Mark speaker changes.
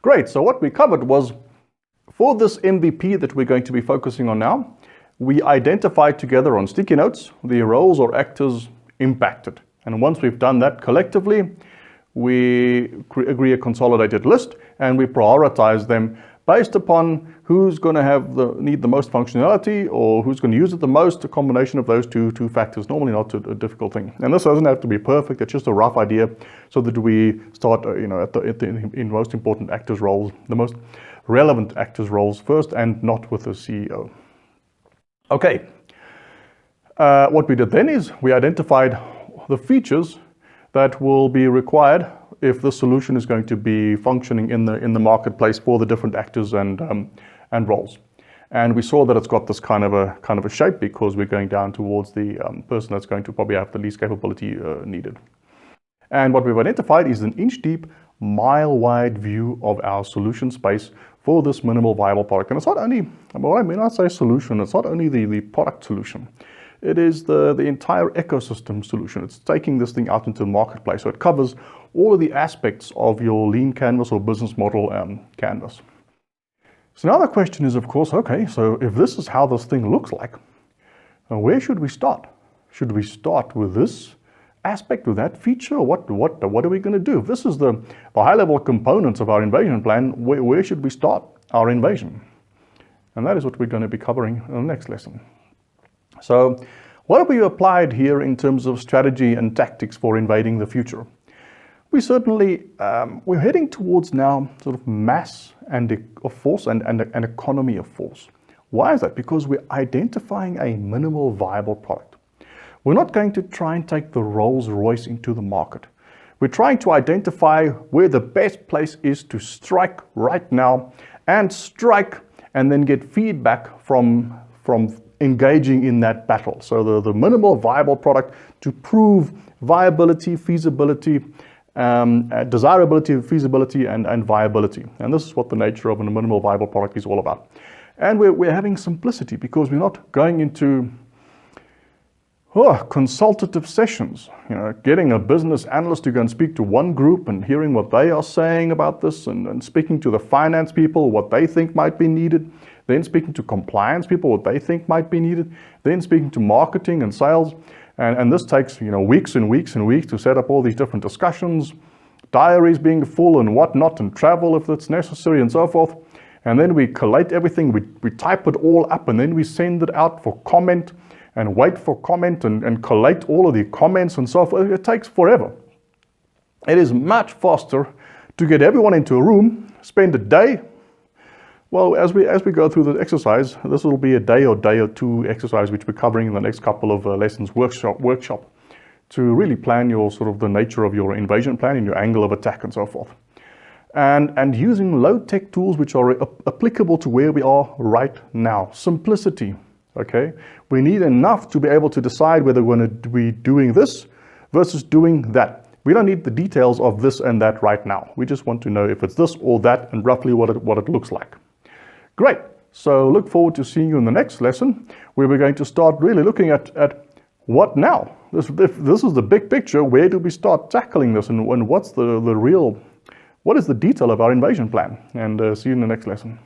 Speaker 1: Great, so what we covered was, for this MVP that we're going to be focusing on now, we identified together on sticky notes the roles or actors impacted. And once we've done that collectively, we agree a consolidated list and we prioritize them based upon who's going to need the most functionality or who's going to use it the most, a combination of those two factors. Normally not a difficult thing. And this doesn't have to be perfect, it's just a rough idea so that we start in most important actors' roles, the most relevant actors' roles first, and not with the CEO. Okay, what we did then is we identified the features that will be required if the solution is going to be functioning in the marketplace for the different actors and roles. And we saw that it's got this kind of a shape because we're going down towards the person that's going to probably have the least capability needed. And what we've identified is an inch deep, mile wide view of our solution space for this minimal viable product. And it's not only, when I say solution, it's not only the product solution. It is the entire ecosystem solution. It's taking this thing out into the marketplace. So it covers all of the aspects of your lean canvas or business model canvas. So now the question is, of course, okay, so if this is how this thing looks like, where should we start? Should we start with this aspect, with that feature? What are we going to do? If this is the high-level components of our invasion plan, where should we start our invasion? And that is what we're going to be covering in the next lesson. So what have we applied here in terms of strategy and tactics for invading the future? We certainly, we're heading towards now sort of mass of force and an economy of force. Why is that? Because we're identifying a minimal viable product. We're not going to try and take the Rolls-Royce into the market. We're trying to identify where the best place is to strike right now and strike and then get feedback from engaging in that battle. So the minimal viable product to prove viability, feasibility, desirability, feasibility, and viability. And this is what the nature of a minimal viable product is all about. And we're having simplicity because we're not going into consultative sessions, getting a business analyst to go and speak to one group and hearing what they are saying about this and speaking to the finance people, what they think might be needed, then speaking to compliance people, what they think might be needed, then speaking to marketing and sales. And this takes weeks and weeks and weeks to set up all these different discussions, diaries being full and whatnot, and travel if it's necessary and so forth. And then we collate everything, we type it all up, and then we send it out for comment and wait for comment and collate all of the comments and so forth. It takes forever. It is much faster to get everyone into a room, spend a day. Well, as we go through the exercise, this will be a day or two exercise which we're covering in the next couple of lessons workshop to really plan your sort of the nature of your invasion plan and your angle of attack and so forth. And using low-tech tools which are applicable to where we are right now. Simplicity, okay? We need enough to be able to decide whether we're going to be doing this versus doing that. We don't need the details of this and that right now. We just want to know if it's this or that and roughly what it looks like. Great, so look forward to seeing you in the next lesson where we're going to start really looking at what now? This is the big picture. Where do we start tackling this and what's what is the detail of our invasion plan? And see you in the next lesson.